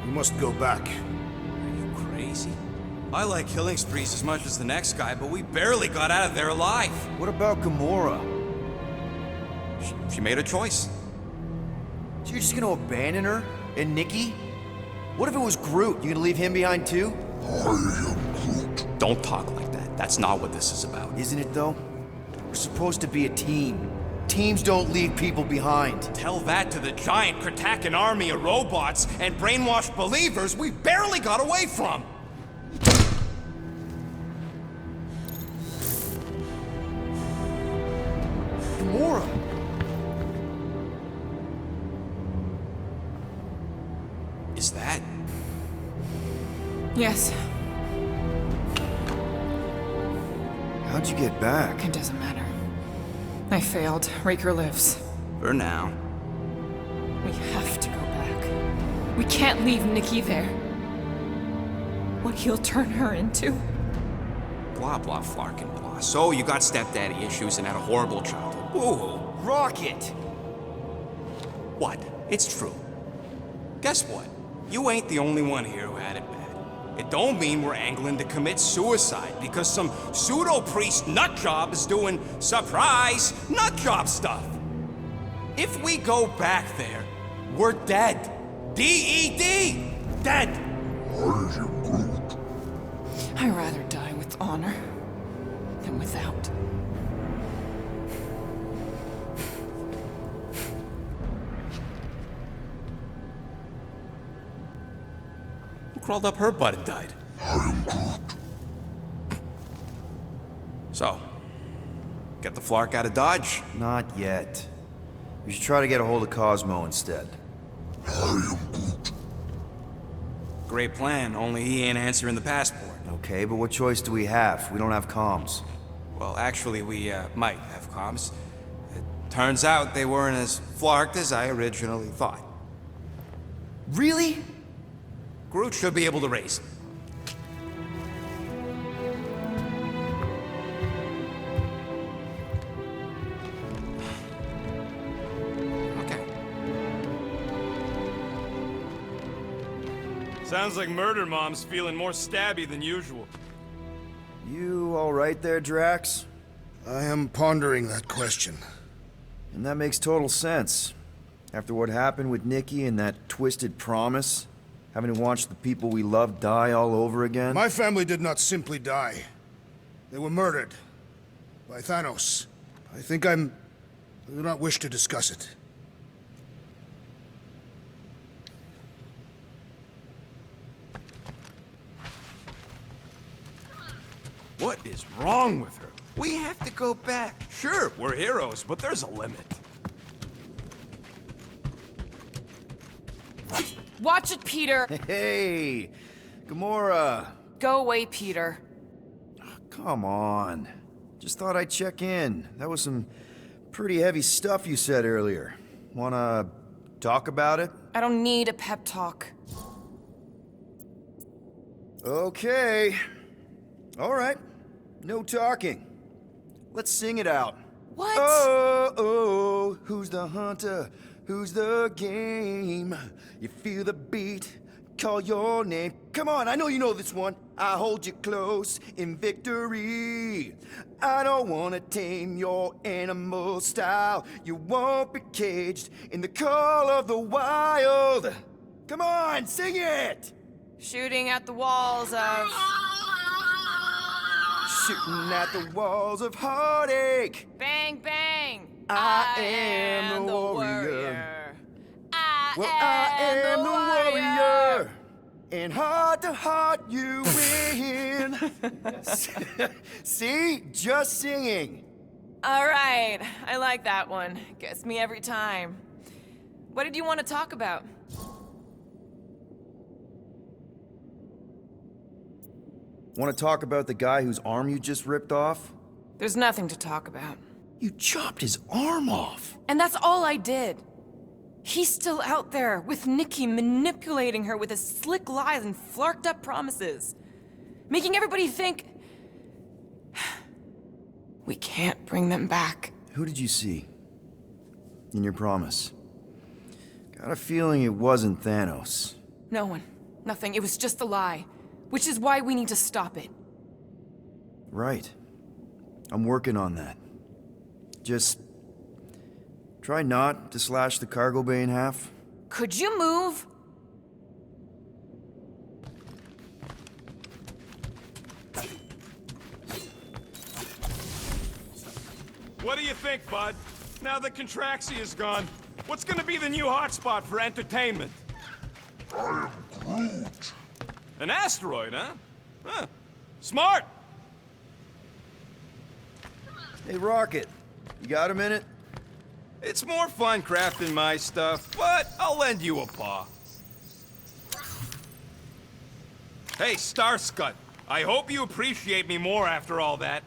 We must go back. Are you crazy? I like killing sprees as much as the next guy, but we barely got out of there alive. What about Gamora? She made a choice. So you're just gonna abandon her? And Nikki? What if it was Groot? You gonna leave him behind too? Don't talk like that. That's not what this is about. Isn't it though? We're supposed to be a team. Teams don't leave people behind. Tell that to the giant Kratakan army of robots and brainwashed believers we barely got away from! Gamora! Is that... Yes, How'd you get back? it doesn't matter. I failed. Raker lives. For now. We have to go back. We can't leave Nikki there. What he'll turn her into. Blah, blah, flarkin' blah. So you got stepdaddy issues and had a horrible childhood. Woo-hoo. Rocket! What? It's true. Guess what? You ain't the only one here who had it bad. It don't mean we're angling to commit suicide because some pseudo-priest nutjob is doing surprise nutjob stuff. If we go back there, we're dead. D-E-D! Dead! I'd rather die with honor than without. Who crawled up her butt and died? So, get the Flark out of Dodge? Not yet. We should try to get a hold of Cosmo instead. Great plan, only he ain't answering the passport. Okay, but what choice do we have? We don't have comms. Well, actually, we might have comms. It turns out they weren't as flarked as I originally thought. Really? Groot should be able to raise them. Okay. Sounds like Murder Mom's feeling more stabby than usual. You all right there, Drax? I am pondering that question. And that makes total sense. After what happened with Nikki and that twisted promise, having to watch the people we love die all over again. My family did not simply die. They were murdered. By Thanos. I do not wish to discuss it. What is wrong with her? We have to go back. Sure, we're heroes, but there's a limit. Watch it, Peter! Hey, Gamora. Go away, Peter. Come on. Just thought I'd check in. That was some pretty heavy stuff you said earlier. Wanna talk about it? I don't need a pep talk. Okay. All right. No talking. Let's sing it out. What? Oh, oh, who's the hunter? Who's the game? You feel the beat, call your name. Come on, I know you know this one. I hold you close in victory. I don't wanna tame your animal style. You won't be caged in the call of the wild. Come on, sing it! Shooting at the walls of... Shooting at the walls of heartache. Bang, bang! I am the warrior. I am the warrior. And heart to heart you win. See? Just singing. All right, I like that one. Gets me every time. What did you want to talk about? Want to talk about the guy whose arm you just ripped off? There's nothing to talk about. You chopped his arm off. And that's all I did. He's still out there with Nikki manipulating her with his slick lies and flarked up promises. Making everybody think... we can't bring them back. Who did you see? In your promise? Got a feeling it wasn't Thanos. No one. Nothing. It was just a lie. Which is why we need to stop it. Right. I'm working on that. Just try not to slash the cargo bay in half. Could you move? What do you think, bud? Now that Contraxi is gone, what's gonna be the new hotspot for entertainment? I am Groot. An asteroid, huh? Huh. Smart! Hey, Rocket. You got a minute? It's more fun crafting my stuff, but I'll lend you a paw. Hey, Starscut, I hope you appreciate me more after all that.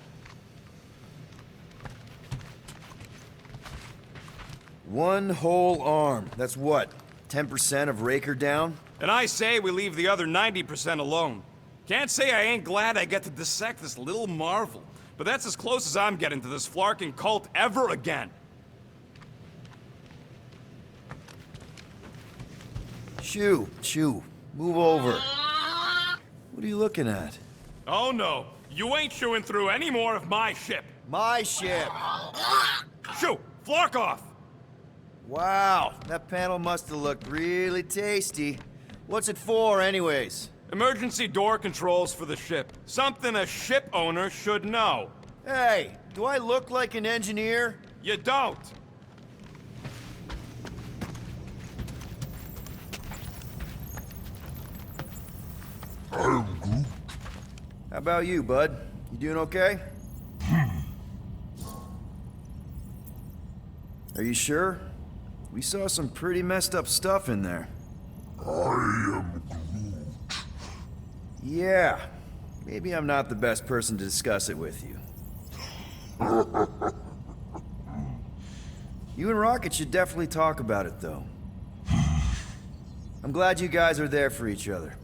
One whole arm. That's what? 10% of Raker down? And I say we leave the other 90% alone. Can't say I ain't glad I get to dissect this little marvel, but that's as close as I'm getting to this Flarkin cult ever again. Shoo, move over. What are you looking at? Oh no, you ain't chewing through any more of my ship. My ship! Shoo, Flark off! Wow, that panel must have looked really tasty. What's it for, anyways? Emergency door controls for the ship. Something a ship owner should know. Hey, do I look like an engineer? You don't. I am Groot. How about you, bud? You doing okay? Are you sure? We saw some pretty messed up stuff in there. I am Groot. Yeah, maybe I'm not the best person to discuss it with you. You and Rocket should definitely talk about it, though. I'm glad you guys are there for each other.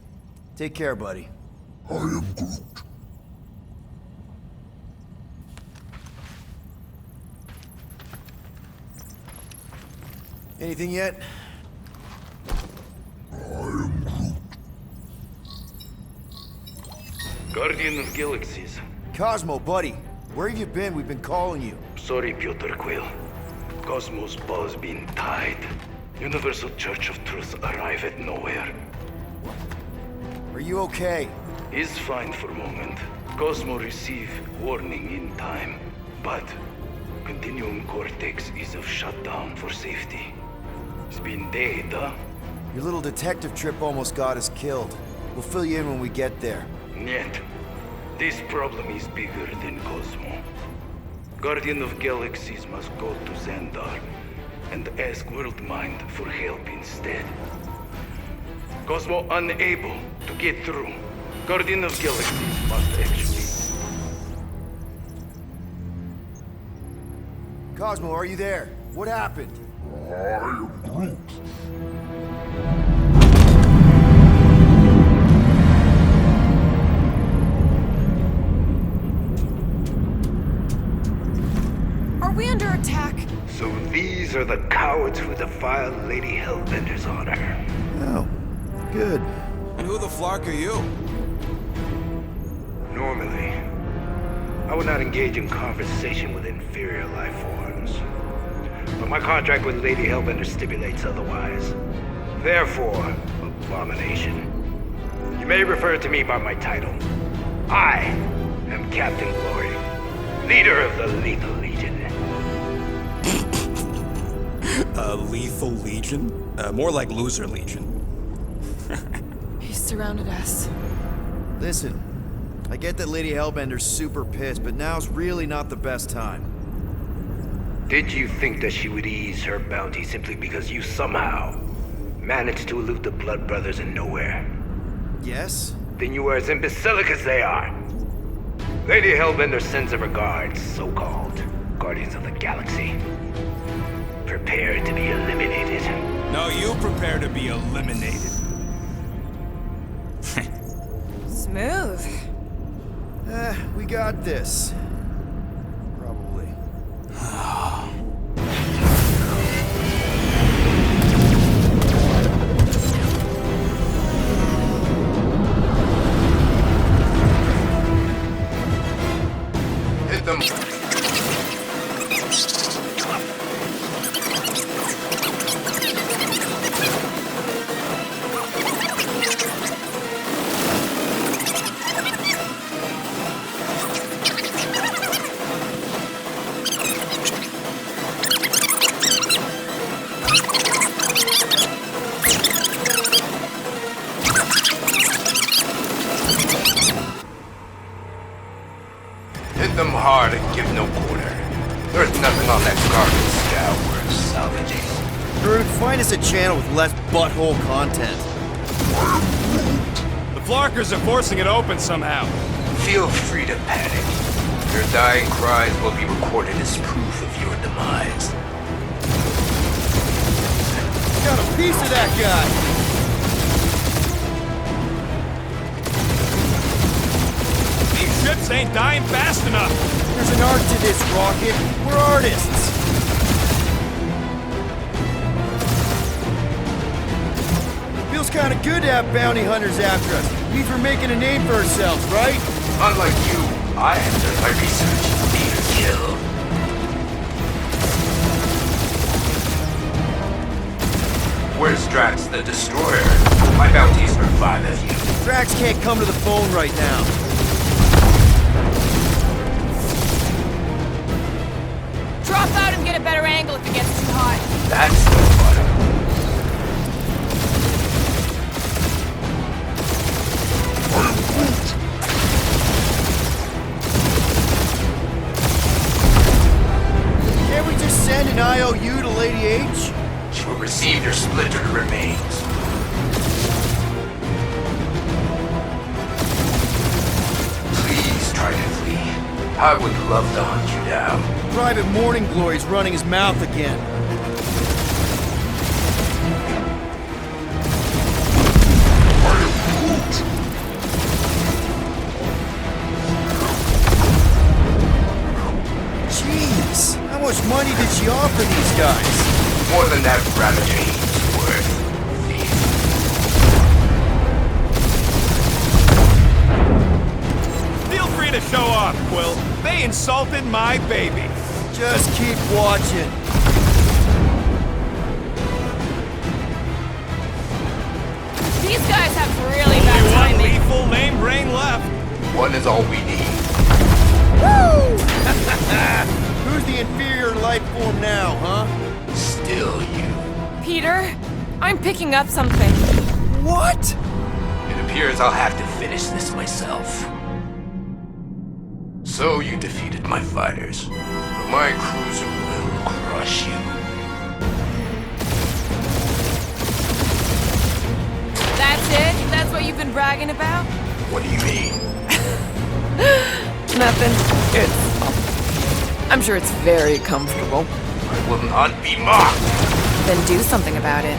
Take care, buddy. I am Groot. Anything yet? I am Groot. Guardian of Galaxies. Cosmo, buddy. Where have you been? We've been calling you. Sorry, Piotr Quill. Cosmos ball's been tied. Universal Church of Truth arrive at nowhere. Are you okay? Is fine for moment. Cosmo receive warning in time. But Continuum Cortex is of shutdown for safety. It's been dead, huh? Your little detective trip almost got us killed. We'll fill you in when we get there. Yet, this problem is bigger than Cosmo. Guardian of Galaxies must go to Xandar and ask Worldmind for help instead. Cosmo unable to get through. Guardian of Galaxies must actually... Cosmo, are you there? What happened? I am Groot. Are we under attack? So these are the cowards who defile Lady Hellbender's honor. Oh, good. And who the Flark are you? Normally, I would not engage in conversation with inferior life forms. But my contract with Lady Hellbender stipulates otherwise. Therefore, abomination. You may refer to me by my title. I am Captain Glory, leader of the Lethal Legion. Lethal Legion? More like Loser Legion. He surrounded us. Listen, I get that Lady Hellbender's super pissed, but now's really not the best time. Did you think that she would ease her bounty simply because you somehow managed to elude the Blood Brothers in nowhere? Yes? Then you are as imbecilic as they are. Lady Hellbender sends her regards, so-called Guardians of the Galaxy. Prepare to be eliminated. No, you prepare to be eliminated. Smooth. We got this. Probably. Find us a channel with less butthole content. The Flarkers are forcing it open somehow. Feel free to panic. Your dying cries will be recorded as proof of your demise. Got a piece of that guy! These ships ain't dying fast enough. There's an art to this, Rocket. We're artists. Feels kind of good to have bounty hunters after us. Means we're making a name for ourselves, right? Unlike you, I have done my research. Need a kill. Where's Drax the Destroyer? My bounties for 5 of you. Drax can't come to the phone right now. Drop out and get a better angle if it gets too hot. That's no fun. Can't we just send an IOU to Lady H? She will receive your splintered remains. Please try to flee. I would love to hunt you down. Private Morning Glory's running his mouth again. Jeez, how much money did she offer these guys? More than that Ravager's worth. Feel free to show off, Quill. They insulted my baby. Just keep watching. These guys have really Only bad one timing. lethal lame brain left. One is all we need. Who's the inferior life form now, huh? Still you. Peter, I'm picking up something. What? It appears I'll have to finish this myself. So you defeated my fighters, but my cruiser will crush you. That's it? That's what you've been bragging about? What do you mean? Nothing. I'm sure it's very comfortable. I will not be mocked. Then do something about it.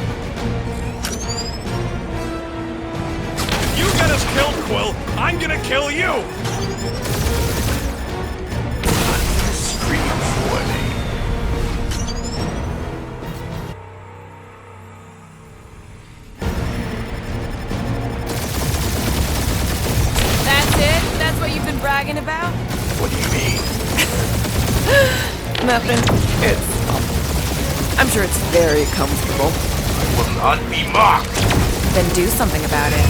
If you get us killed, Quill, I'm gonna kill you. Scream for me. That's it? That's what you've been bragging about? What do you mean? Nothing. I'm sure it's very comfortable. I will not be mocked. Then do something about it.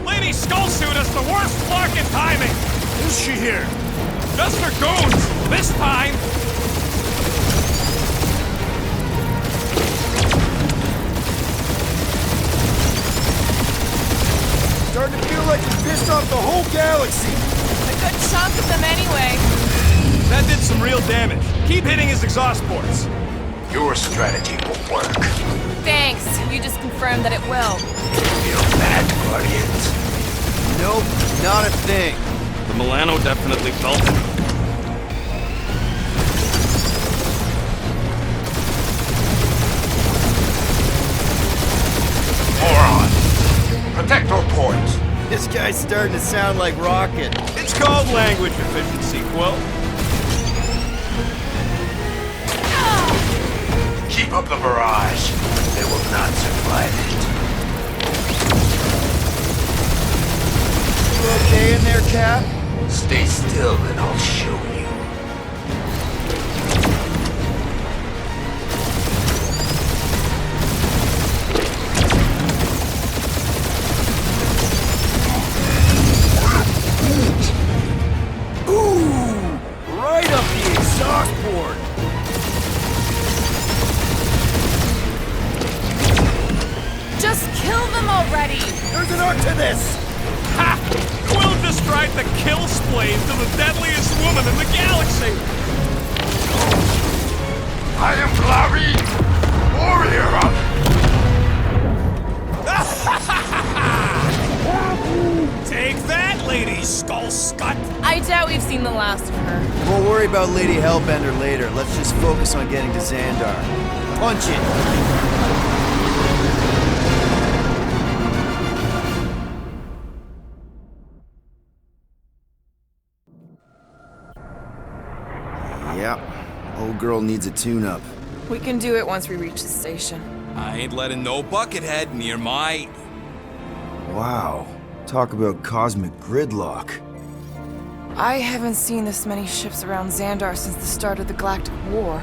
Lady Skullsuit has the worst fucking timing. Who's she here? Just for goons. This time. Starting to feel like you pissed off the whole galaxy. A good chunk of them anyway. That did some real damage. Keep hitting his exhaust ports. Your strategy will work. Thanks. You just confirmed that it will. Feel bad, Guardians. Nope, not a thing. The Milano definitely felt it. Moron. Protect your ports. This guy's starting to sound like Rocket. It's called language efficiency, Quill. Keep up the barrage. They will not survive it. You okay in there, Cap? Stay still and I'll show you. Right up the exhaust port. Just kill them already! There's an art to this. Ha! Quill just stride the kill spleen to the deadliest woman in the galaxy! I am Glavi, warrior! Take that, Lady Skull Scut! I doubt we've seen the last of her. We'll worry about Lady Hellbender later. Let's just focus on getting to Xandar. Punch it! Yep. Old girl needs a tune-up. We can do it once we reach the station. I ain't letting no buckethead near my... Wow. Talk about cosmic gridlock. I haven't seen this many ships around Xandar since the start of the Galactic War.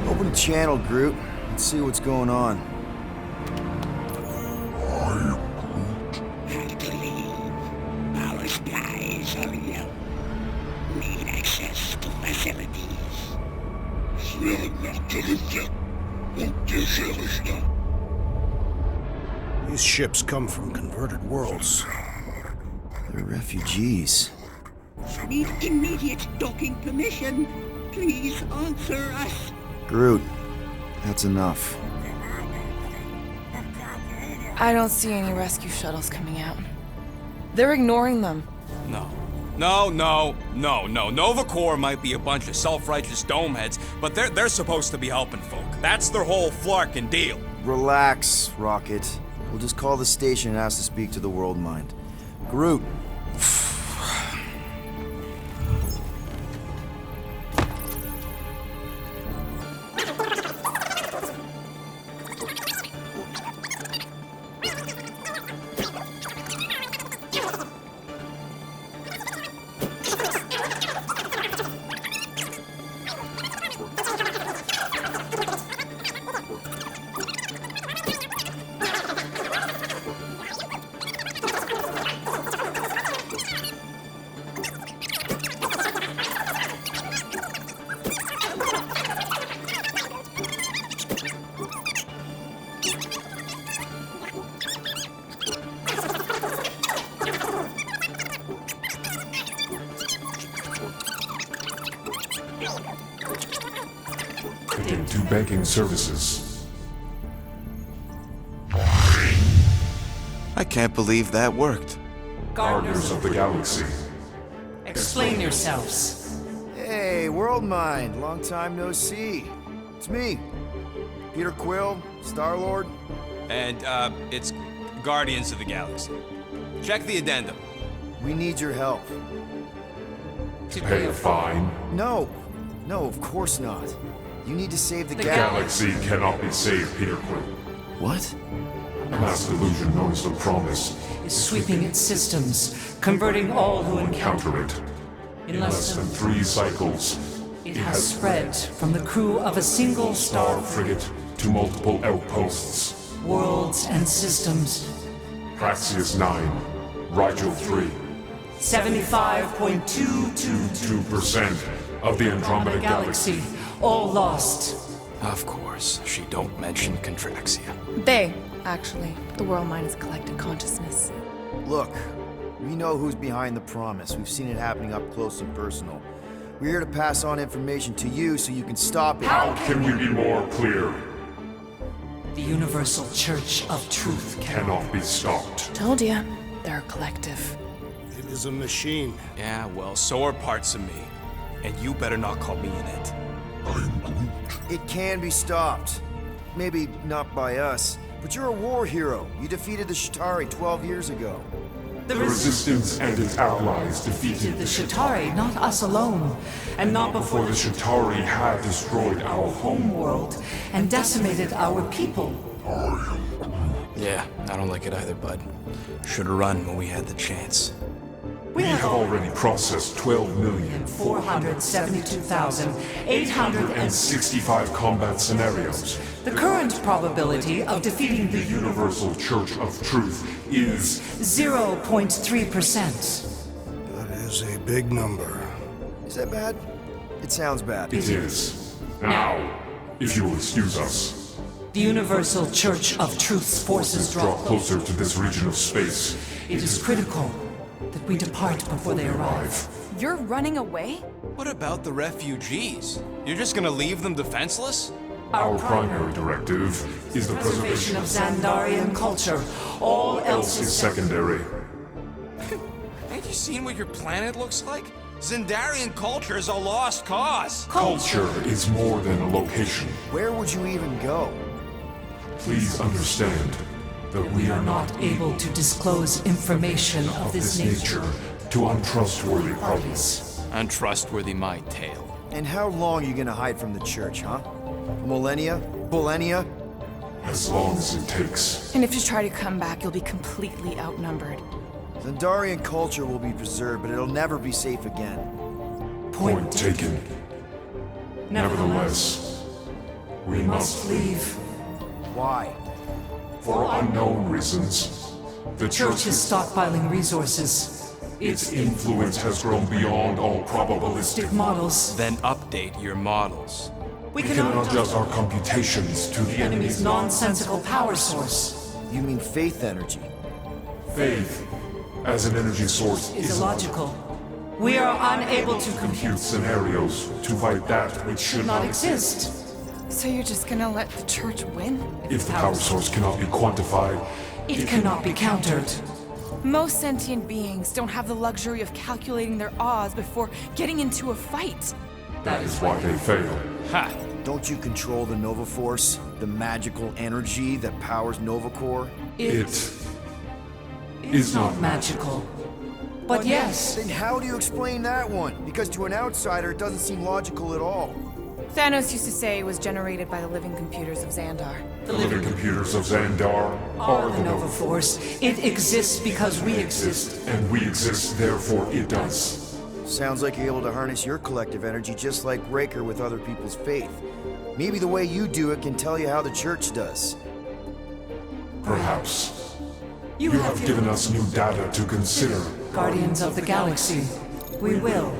Open channel, Groot. Let's see what's going on. Have to leave. Our skies are yellow. Need access to facilities. These ships come from converted worlds. They're refugees. Need immediate docking permission. Please answer us. Groot, that's enough. I don't see any rescue shuttles coming out. They're ignoring them. No. Nova Corps might be a bunch of self-righteous domeheads, but they're supposed to be helping folk. That's their whole flarkin' deal. Relax, Rocket. We'll just call the station and ask to speak to the World Mind. Groot. To banking services. I can't believe that worked. Guardians of the Galaxy. Explain yourselves. Hey, World Mind. Long time no see. It's me. Peter Quill, Star-Lord. And, it's Guardians of the Galaxy. Check the addendum. We need your help. To Pay a fine. No. No, of course not. You need to save the Galaxy cannot be saved, Peter Quill. What? A mass delusion known as the Promise. is sweeping its systems, converting all who encounter Counter it. In less than 3 cycles, it has spread from the crew of a single Star star frigate to multiple outposts. worlds and systems. Praxius 9, Rigel 3, 75.222 2% of the Andromeda Galaxy. all lost. Of course, she don't mention Contraxia. They, actually. The World Mind is collective consciousness. Look, we know who's behind the Promise. We've seen it happening up close and personal. We're here to pass on information to you so you can stop it. How can we be more clear? The Universal Church of Truth Cannot be stopped. Told ya. They're a collective. It is a machine. Yeah, well, so are parts of me. And you better not call me in it. It can be stopped. Maybe not by us, but you're a war hero. You defeated the Shatari 12 years ago. The The Resistance and its allies defeated the Shatari, not us alone, and not before the Shatari had destroyed our home. world and decimated our people. Yeah, I don't like it either, bud. Should've run when we had the chance. We We have already processed 472,800 12,465 combat scenarios. The current probability of defeating The the Universal Church of Truth is 0.3%. That is a big number. Is that bad? It sounds bad. It is. Now, if you will excuse us, The Universal Church of Truth's forces draw closer to this region of space. It is critical that we depart before they arrive. You're running away? What about the refugees? You're just gonna leave them defenseless? Our primary directive is the Preservation of Xandarian culture. All else is secondary. Ain't you seen what your planet looks like? Xandarian culture is a lost cause. Culture is more than a location. Where would you even go? Please understand that we are not able to disclose information of this nature to untrustworthy parties. Untrustworthy my tale. And how long are you gonna hide from the church, huh? Millennia? Millennia? As long as it takes. And if you try to come back, you'll be completely outnumbered. Xandarian culture will be preserved, but it'll never be safe again. Point taken. Nevertheless, we must leave. Why? For unknown reasons. The Church is stockpiling resources. Its influence has grown beyond all probabilistic. Models. Then update your models. We We cannot adjust our computations to the enemy's nonsensical power source. You mean faith energy? Faith as an energy source Is illogical. We are unable to compute scenarios to fight that which should not exist. So you're just gonna let the church win? If the power source cannot be quantified, It cannot be countered. Most sentient beings don't have the luxury of calculating their odds before getting into a fight. that is why they fail. Ha! Don't you control the Nova Force? The magical energy that powers Nova Core? It is not Magical. But yes, Then how do you explain that one? Because to an outsider, it doesn't seem logical at all. Thanos used to say it was generated by the living computers of Xandar. the living computers of Xandar are the Nova Force. It exists because we exist. and we exist, therefore it does. Sounds like you're able to harness your collective energy just like Raker with other people's faith. Maybe the way you do it can tell you how the church does. Perhaps. You have given us new data to consider. Guardians of the Galaxy. We will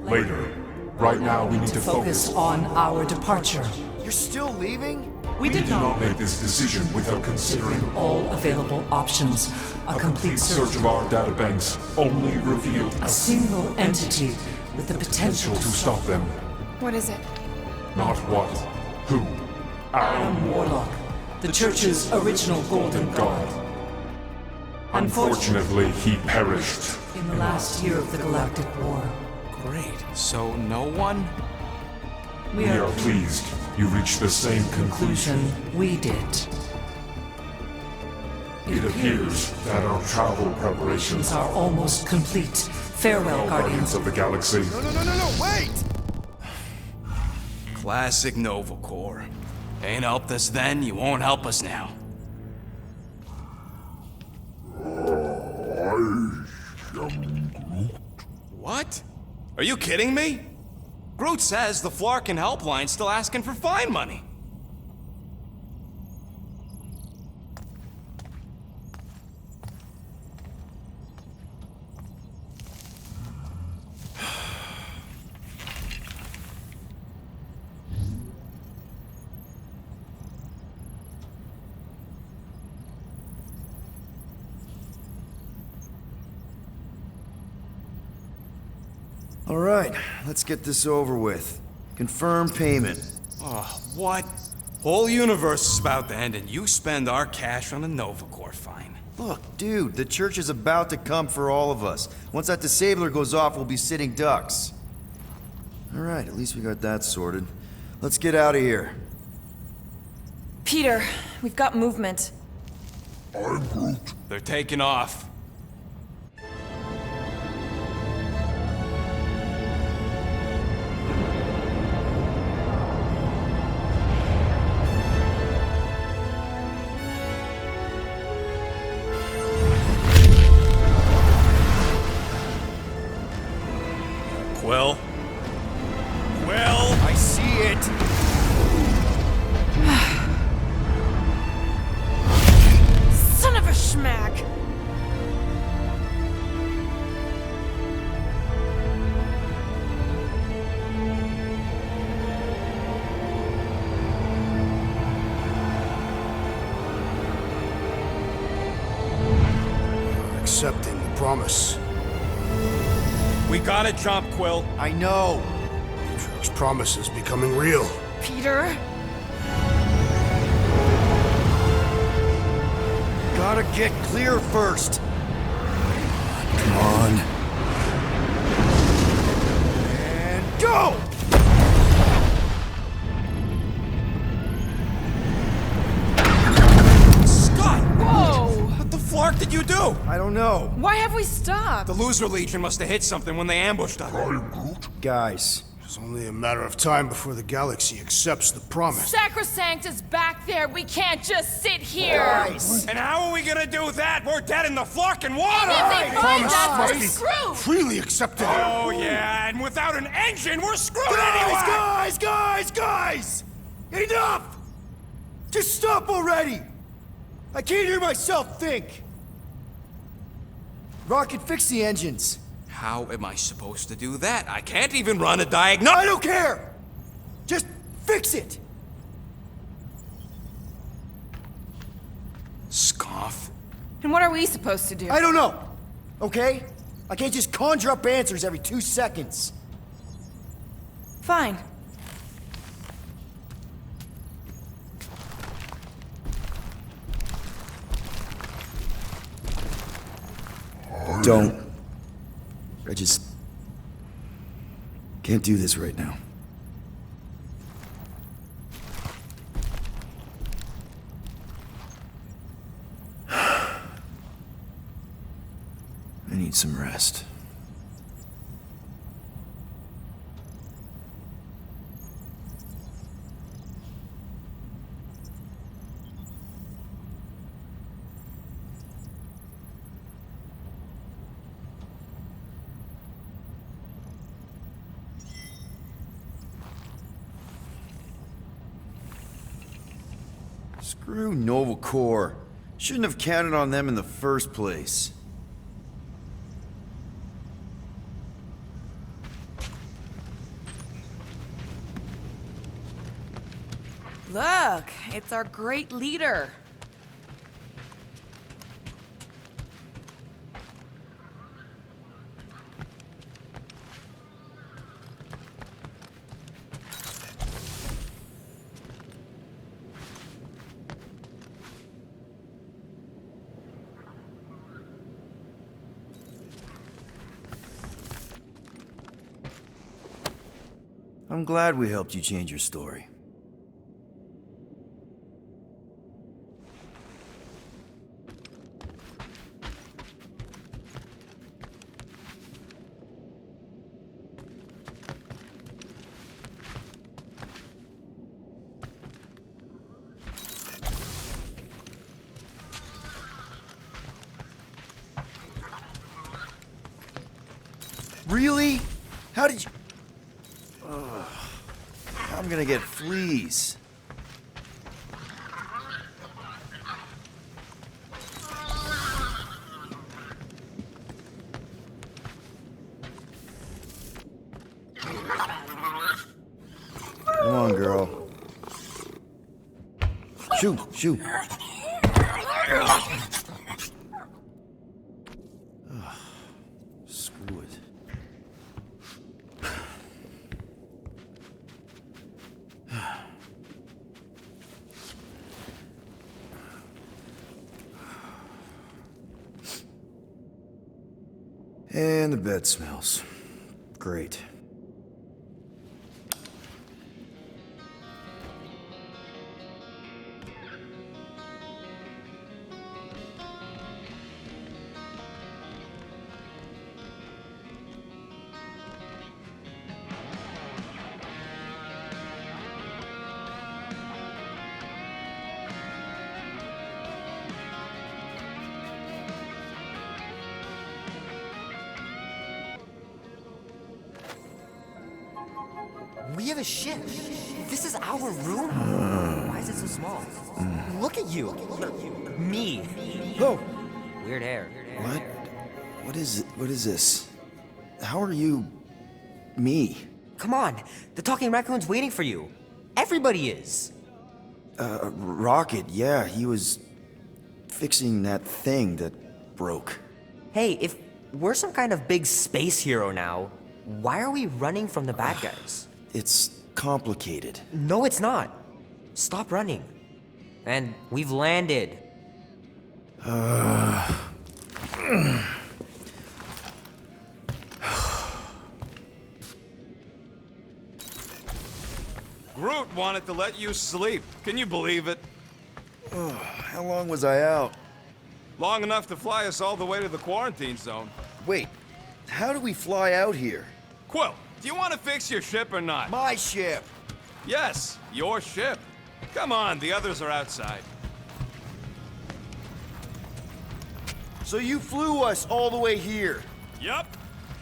Later. Right now we need to focus on our departure. You're still leaving? We did Do not not make this decision without considering all available options. A complete search of our databanks only revealed A single entity with the potential to stop them. What is it? Not what, who, Adam Warlock, the Church's original Golden God. Unfortunately, he perished. In the last year of the Galactic War, Great. So no one? we We are are pleased you reached the same conclusion. we did. It appears that our travel preparations These are almost complete. Farewell, Guardians Guardians. of the Galaxy. No, wait! Classic Nova Corps. Ain't helped us then, you won't help us now. What? Are you kidding me? Groot says the Flarkin helpline's still asking for fine money. All right, let's get this over with. Confirm payment. Oh, what? Whole universe is about to end and you spend our cash on a Nova Corps fine. Look, dude, the church is about to come for all of us. Once that disabler goes off, we'll be sitting ducks. All right, at least we got that sorted. Let's get out of here. Peter, we've got movement. They're taking off. Quill? Quill? I see it! Son of a schmack! Accepting the promise. We gotta jump, Quill. I know. Truck's promise is becoming real. Peter? Gotta get clear first. Come on. And go! Scott! Whoa! What the flark did you do? I don't know. Why have we stopped? The Loser Legion must have hit something when they ambushed us. Guys, It's only a matter of time before the galaxy accepts the promise. Sacrosanct is back there. We can't just sit here. guys. And how are we gonna do that? We're dead in the flarkin' water! If they find Promise us, must we're be screwed. freely accepted. Oh, yeah, and without an engine, we're screwed Guys, anyway! guys! Enough! Just stop already! I can't hear myself think! Rocket, fix the engines. How am I supposed to do that? I can't even run a I diagnostic. don't care! Just fix it! Scoff. And what are we supposed to do? I don't know, okay? I can't just conjure up answers every 2 seconds. Fine. Don't. I just can't do this right now. I need some rest. Screw Nova Corps. Shouldn't have counted on them in the first place. Look, it's our great leader. I'm glad we helped you change your story. Really? How did you... Ugh. I'm gonna get fleas. Come on, girl. Shoot, shoot. Ugh. Screw it. And the bed smells. Great. We have a ship. This is our room? Why is it so small? Look at you. Me. Oh, Weird hair. what? What is this? How are you... me? Come on. The talking raccoon's waiting for you. Everybody is. Rocket, yeah, he was fixing that thing that broke. Hey, if we're some kind of big space hero now. Why are we running from the bad guys? It's complicated. No, it's not. Stop running. And we've landed. Groot wanted to let you sleep. Can you believe it? How long was I out? Long enough to fly us all the way to the quarantine zone. Wait, how do we fly out here? Quill, do you want to fix your ship or not? My ship! Yes, your ship. Come on, the others are outside. So you flew us all the way here, Yup.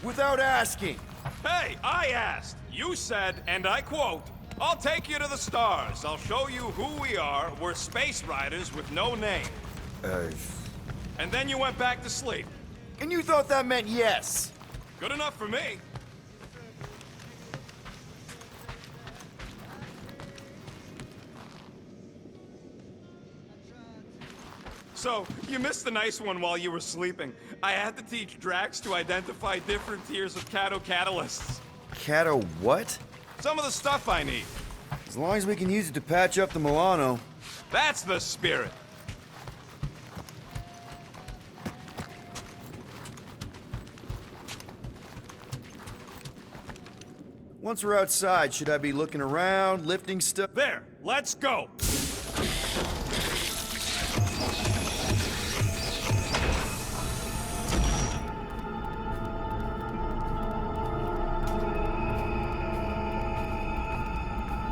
without asking. Hey, I asked. You said, and I quote, "I'll take you to the stars. I'll show you who we are. We're space riders with no name." And then you went back to sleep. And you thought that meant yes? Good enough for me. So, you missed the nice one while you were sleeping. I had to teach Drax to identify different tiers of catalysts. Cato what? Some of the stuff I need. As long as we can use it to patch up the Milano. That's the spirit. Once we're outside, should I be looking around, lifting stuff? There, let's go.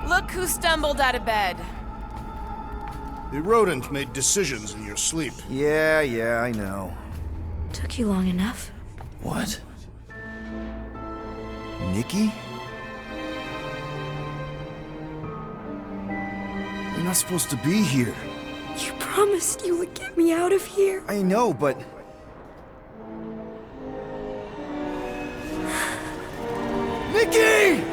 Look who stumbled out of bed. The rodent made decisions in your sleep. Yeah, I know. Took you long enough. What? Nikki? You're not supposed to be here. You promised you would get me out of here. I know, but... Nikki!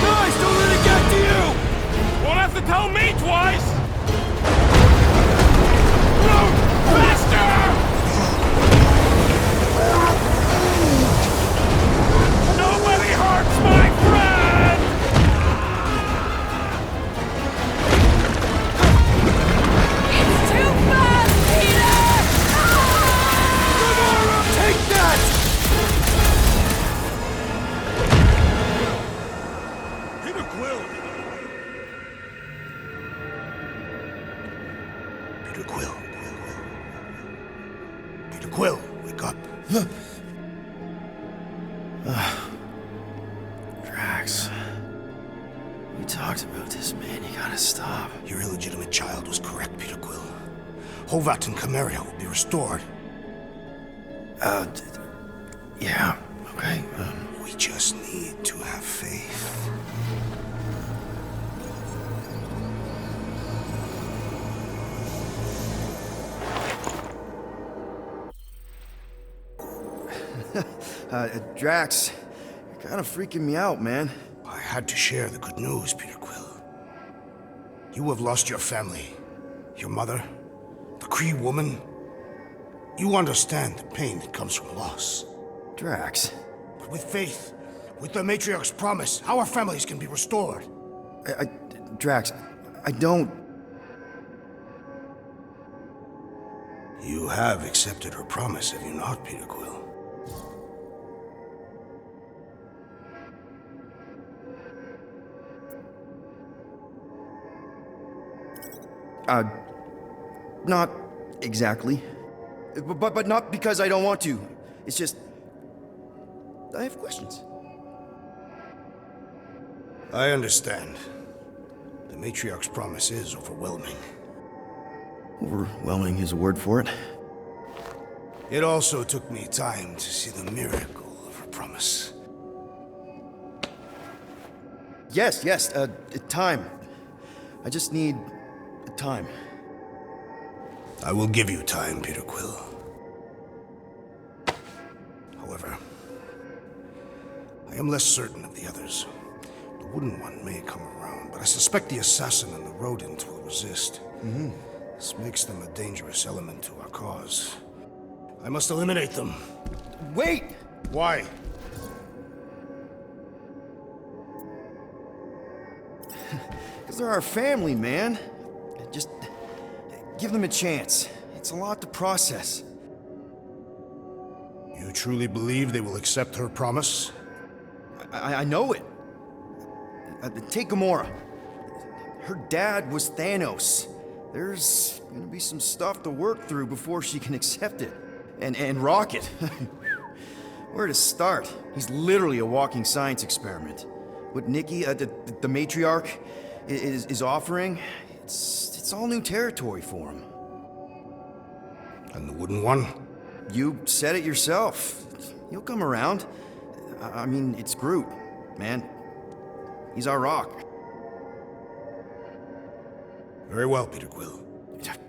Guys, don't let it get to you! Won't have to tell me twice! Groot, faster! Nobody hurts my friend! It's too fast, Peter! Gamora, take that! Peter Quill! Peter Quill. Peter Quill, wake up. Drax. We talked about this, man. You gotta stop. Your illegitimate child was correct, Peter Quill. Hovat and Chimeria will be restored. Yeah, okay. We just need to have faith. Drax, you're kind of freaking me out, man. I had to share the good news, Peter Quill. You have lost your family, your mother, the Kree woman. You understand the pain that comes from loss. Drax, But with faith, with the Matriarch's promise, our families can be restored. Drax, I don't... You have accepted her promise, have you not, Peter Quill? Not exactly. But not because I don't want to. It's just... I have questions. I understand. The Matriarch's promise is overwhelming. Overwhelming is a word for it. It also took me time to see the miracle of her promise. Yes, time. I just need... time. I will give you time, Peter Quill. However, I am less certain of the others. The wooden one may come around, but I suspect the assassin and the rodent will resist. This makes them a dangerous element to our cause. I must eliminate them. Wait! Why? Because they're our family, man. Just give them a chance. It's a lot to process. You truly believe they will accept her promise? I know it. Take Gamora. Her dad was Thanos. There's gonna be some stuff to work through before she can accept it. And Rocket. Where to start? He's literally a walking science experiment. What Nikki, the matriarch, is offering, it's all new territory for him. And the wooden one? You said it yourself. He'll come around. I mean, it's Groot, man. He's our rock. Very well, Peter Quill.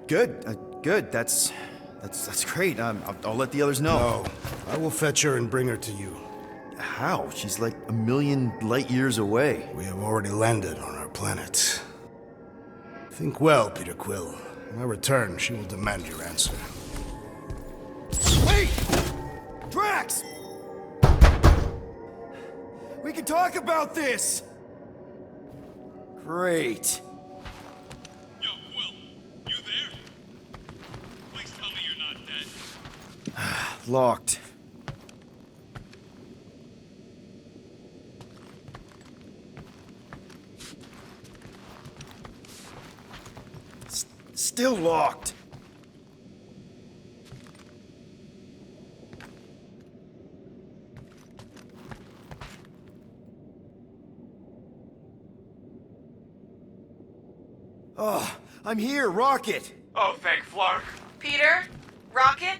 Good, good. That's great. I'll let the others know. No, I will fetch her and bring her to you. How? She's like a million light years away. We have already landed on our planet. Think well, Peter Quill. When I return, she will demand your answer. Wait! Drax! We can talk about this! Great. Yo, Quill, you there? Please tell me you're not dead. Locked. Still locked. Oh, I'm here, Rocket! Oh, thank Flark. Peter? Rocket?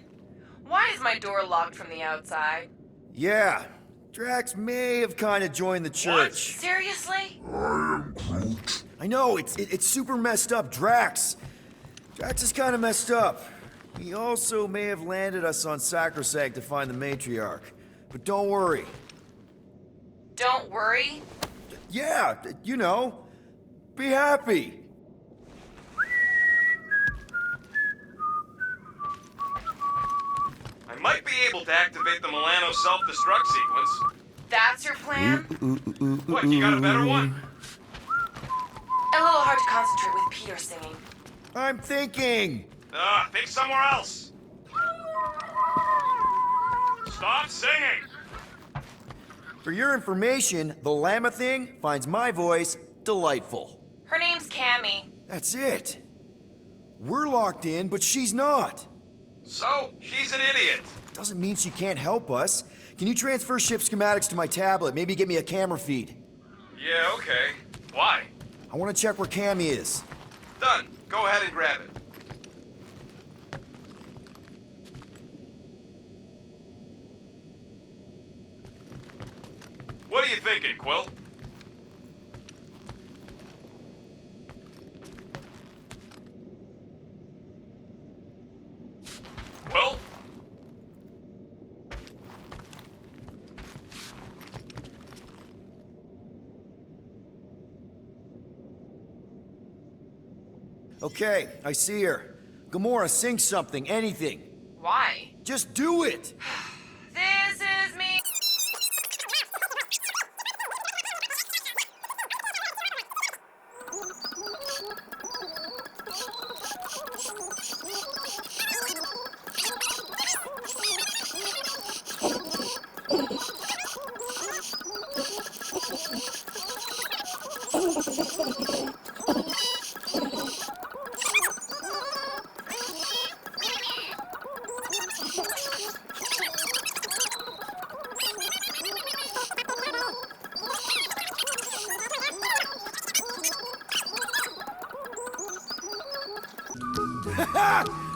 Why is my door locked from the outside? Yeah, Drax may have kind of joined the church. Seriously? I know, it's super messed up, Drax is kind of messed up. He also may have landed us on Sacrosanct to find the matriarch. But don't worry. Don't worry? Yeah, you know, be happy. I might be able to activate the Milano self-destruct sequence. That's your plan? What, you got a better one? A little hard to concentrate with Peter singing. I'm thinking. Think somewhere else. Stop singing! For your information, the llama thing finds my voice delightful. Her name's Cammy. That's it. We're locked in, but she's not. So, she's an idiot. Doesn't mean she can't help us. Can you transfer ship schematics to my tablet? Maybe get me a camera feed. Yeah, okay. Why? I want to check where Cammy is. Done. Go ahead and grab it. What are you thinking, Quill? Quill? Okay, I see her. Gamora, sing something, anything. Why? Just do it! This is me.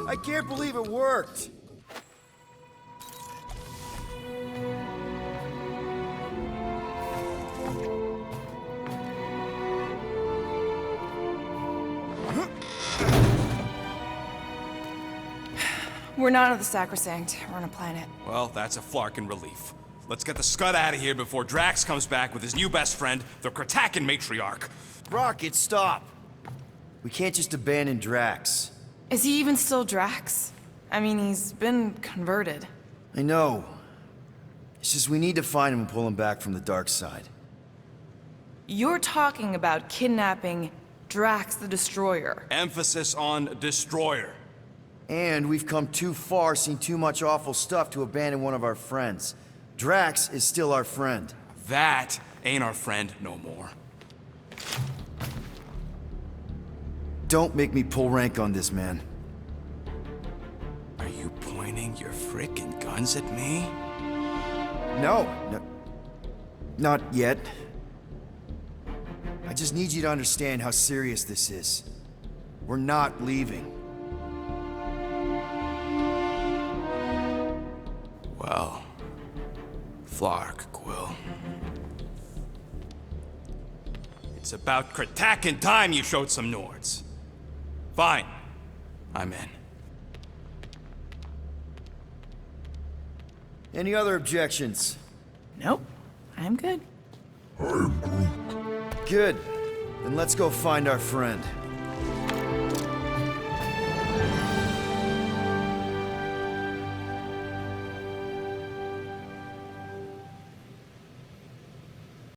I can't believe it worked! We're not on the Sacrosanct. We're on a planet. Well, that's a flarkin' relief. Let's get the scud out of here before Drax comes back with his new best friend, the Kratakan matriarch. Rocket, stop! We can't just abandon Drax. Is he even still Drax? I mean, he's been converted. I know. It's just we need to find him and pull him back from the dark side. You're talking about kidnapping Drax the Destroyer. Emphasis on destroyer. And we've come too far, seen too much awful stuff to abandon one of our friends. Drax is still our friend. That ain't our friend no more. Don't make me pull rank on this, man. Are you pointing your frickin' guns at me? No, not yet. I just need you to understand how serious this is. We're not leaving. Well, Flark, Quill. It's about Kratakin time you showed some Nords. Fine. I'm in. Any other objections? Nope. I'm good. Good. Then let's go find our friend.